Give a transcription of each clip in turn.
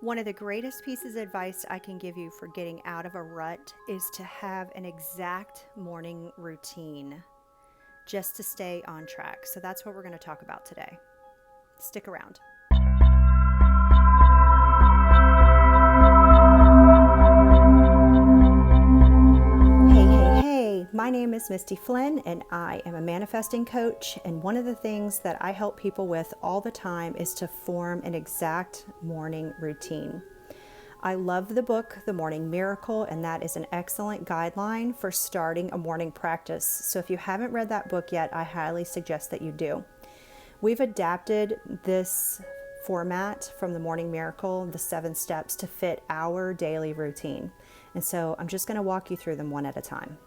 One of the greatest pieces of advice I can give you for getting out of a rut is to have an exact morning routine just to stay on track. So that's what we're going to talk about today. Stick around. Hey, my name is Misty Flynn and I am a manifesting coach. And one of the things that I help people with all the time is to form an exact morning routine. I love the book, The Morning Miracle, and that is an excellent guideline for starting a morning practice. So if you haven't read that book yet, I highly suggest that you do. We've adapted this format from The Morning Miracle, the 7 steps, to fit our daily routine. And so I'm just going to walk you through them one at a time.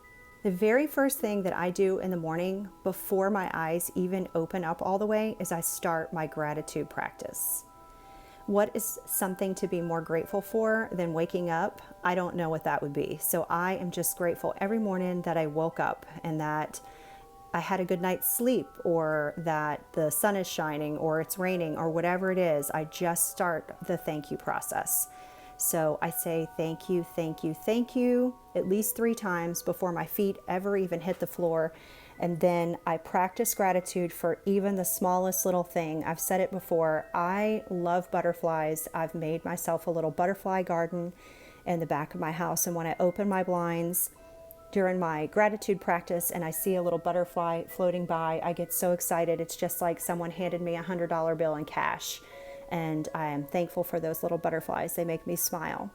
The very first thing that I do in the morning before my eyes even open up all the way is I start my gratitude practice. What is something to be more grateful for than waking up? I don't know what that would be. So I am just grateful every morning that I woke up and that I had a good night's sleep, or that the sun is shining, or it's raining, or whatever it is. I just start the thank you process. So I say thank you, thank you, thank you at least 3 times before my feet ever even hit the floor. And then I practice gratitude for even the smallest little thing. I've said it before, I love butterflies. I've made myself a little butterfly garden in the back of my house. And when I open my blinds during my gratitude practice and I see a little butterfly floating by, I get so excited. It's just like someone handed me $100 bill in cash. And I am thankful for those little butterflies. They make me smile.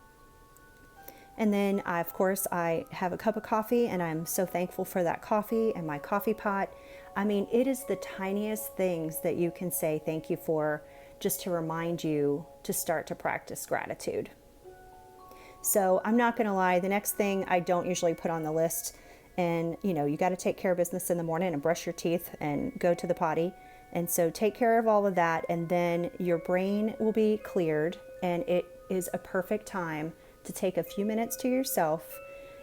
And then, of course, I have a cup of coffee and I'm so thankful for that coffee and my coffee pot. I mean, it is the tiniest things that you can say thank you for just to remind you to start to practice gratitude. So I'm not going to lie, the next thing I don't usually put on the list, and you got to take care of business in the morning and brush your teeth and go to the potty. And so take care of all of that, and then your brain will be cleared, and it is a perfect time to take a few minutes to yourself.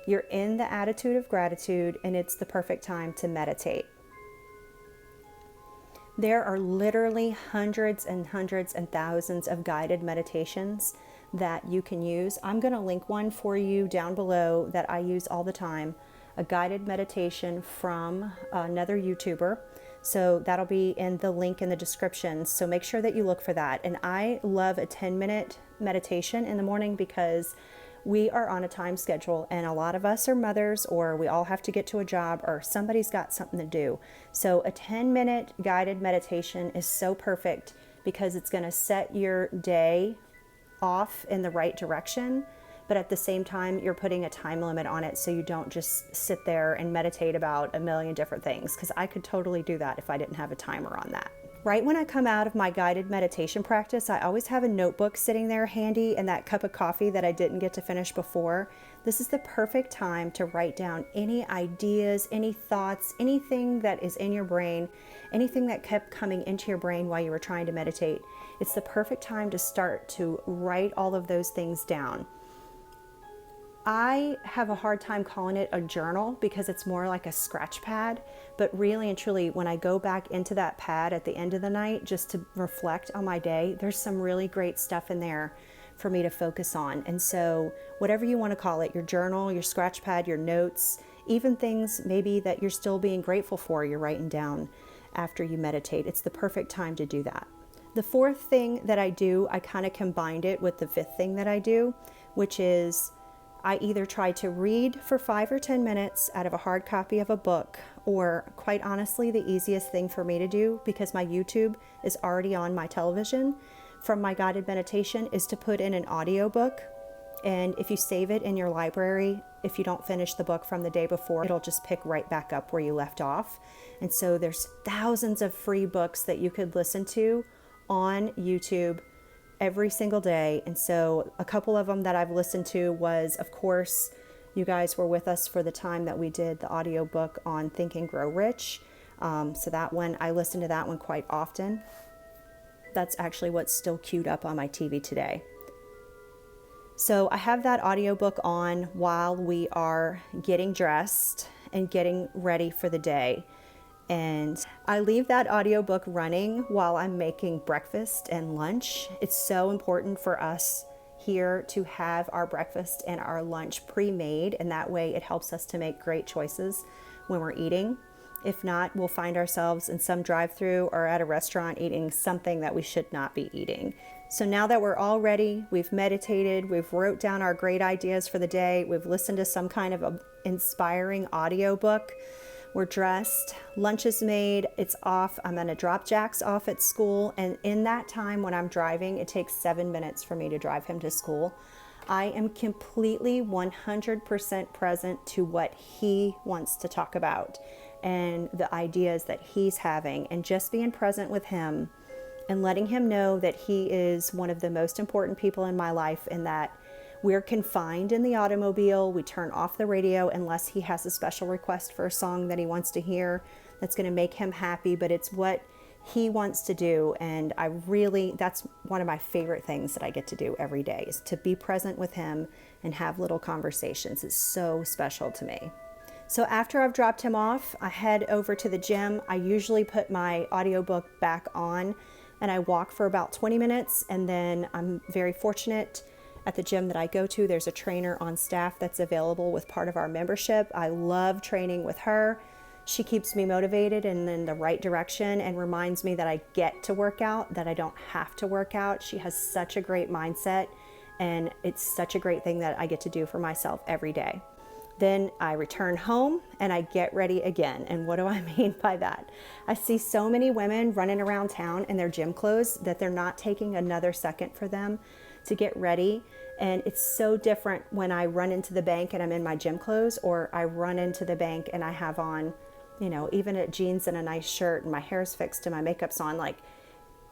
You're in the attitude of gratitude, and it's the perfect time to meditate. There are literally hundreds and hundreds and thousands of guided meditations that you can use. I'm going to link one for you down below that I use all the time, a guided meditation from another YouTuber. So that'll be in the link in the description. So make sure that you look for that. And I love a 10-minute meditation in the morning because we are on a time schedule and a lot of us are mothers, or we all have to get to a job, or somebody's got something to do. So a 10-minute guided meditation is so perfect because it's going to set your day off in the right direction, but at the same time you're putting a time limit on it so you don't just sit there and meditate about a million different things, because I could totally do that if I didn't have a timer on that. Right when I come out of my guided meditation practice, I always have a notebook sitting there handy and that cup of coffee that I didn't get to finish before. This is the perfect time to write down any ideas, any thoughts, anything that is in your brain, anything that kept coming into your brain while you were trying to meditate. It's the perfect time to start to write all of those things down. I have a hard time calling it a journal because it's more like a scratch pad, but really and truly, when I go back into that pad at the end of the night just to reflect on my day, there's some really great stuff in there for me to focus on. And so whatever you want to call it, your journal, your scratch pad, your notes, even things maybe that you're still being grateful for, you're writing down after you meditate. It's the perfect time to do that. The 4th thing that I do, I kind of combined it with the 5th thing that I do, which is I either try to read for 5 or 10 minutes out of a hard copy of a book, or quite honestly, the easiest thing for me to do, because my YouTube is already on my television from my guided meditation, is to put in an audiobook. And if you save it in your library, if you don't finish the book from the day before, it'll just pick right back up where you left off. And so there's thousands of free books that you could listen to on YouTube every single day. And so a couple of them that I've listened to was, of course, you guys were with us for the time that we did the audiobook on Think and Grow Rich. So that one, I listen to that one quite often. That's actually what's still queued up on my TV today. So I have that audiobook on while we are getting dressed and getting ready for the day. And I leave that audiobook running while I'm making breakfast and lunch. It's so important for us here to have our breakfast and our lunch pre-made, and that way it helps us to make great choices when we're eating. If not, we'll find ourselves in some drive-through or at a restaurant eating something that we should not be eating. So now that we're all ready, we've meditated, we've wrote down our great ideas for the day, we've listened to some kind of inspiring audiobook, we're dressed, lunch is made, it's off, I'm gonna drop Jax off at school, and in that time when I'm driving, it takes 7 minutes for me to drive him to school. I am completely 100% present to what he wants to talk about and the ideas that he's having, and just being present with him and letting him know that he is one of the most important people in my life, and that we're confined in the automobile. We turn off the radio unless he has a special request for a song that he wants to hear that's going to make him happy, but it's what he wants to do. And that's one of my favorite things that I get to do every day, is to be present with him and have little conversations. It's so special to me. So after I've dropped him off, I head over to the gym. I usually put my audiobook back on and I walk for about 20 minutes. And then I'm very fortunate at the gym that I go to, there's a trainer on staff that's available with part of our membership. I love training with her. She keeps me motivated and in the right direction and reminds me that I get to work out, that I don't have to work out. She has such a great mindset, and it's such a great thing that I get to do for myself every day. Then I return home and I get ready again. And what do I mean by that? I see so many women running around town in their gym clothes that they're not taking another second for them to get ready. And it's so different when I run into the bank and I'm in my gym clothes, or I run into the bank and I have on, even a jeans and a nice shirt and my hair's fixed and my makeup's on. Like,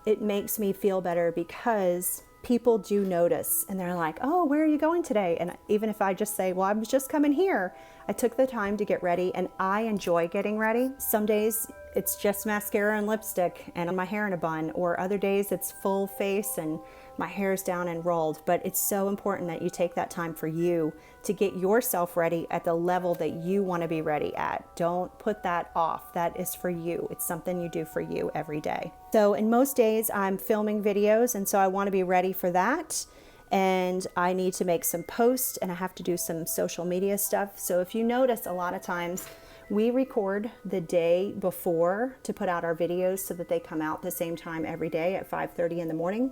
it makes me feel better because people do notice and they're like, oh, where are you going today? And even if I just say, well, I was just coming here, I took the time to get ready, and I enjoy getting ready. Some days it's just mascara and lipstick and my hair in a bun, or other days it's full face and my hair's down and rolled. But it's so important that you take that time for you to get yourself ready at the level that you want to be ready at. Don't put that off. That is for you. It's something you do for you every day. So in most days I'm filming videos, and so I want to be ready for that. And I need to make some posts, and I have to do some social media stuff. So if you notice, a lot of times we record the day before to put out our videos so that they come out the same time every day at 5:30 in the morning.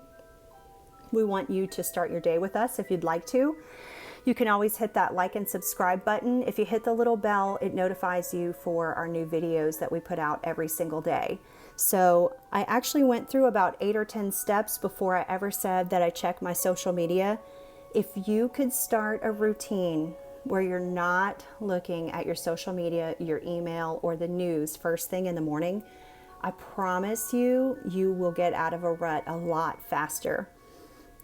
We want you to start your day with us if you'd like to. You can always hit that like and subscribe button. If you hit the little bell, it notifies you for our new videos that we put out every single day. So I actually went through about 8 or 10 steps before I ever said that I check my social media. If you could start a routine where you're not looking at your social media, your email, or the news first thing in the morning, I promise you, you will get out of a rut a lot faster.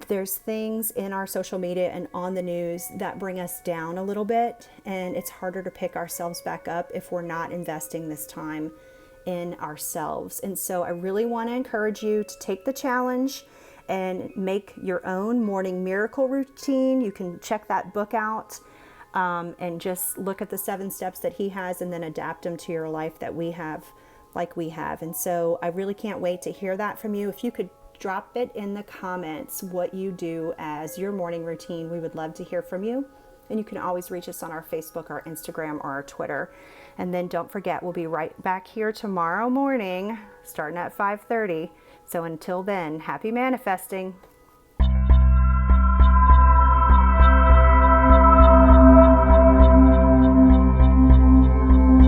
There's things in our social media and on the news that bring us down a little bit, and it's harder to pick ourselves back up if we're not investing this time in ourselves. And so I really want to encourage you to take the challenge and make your own morning miracle routine. You can check that book out and just look at the 7 steps that he has, and then adapt them to your life that we have, like we have. And so I really can't wait to hear that from you. If you could drop it in the comments what you do as your morning routine, we would love to hear from you. And you can always reach us on our Facebook, our Instagram, or our Twitter. And then don't forget, we'll be right back here tomorrow morning starting at 5:30. So until then, happy manifesting.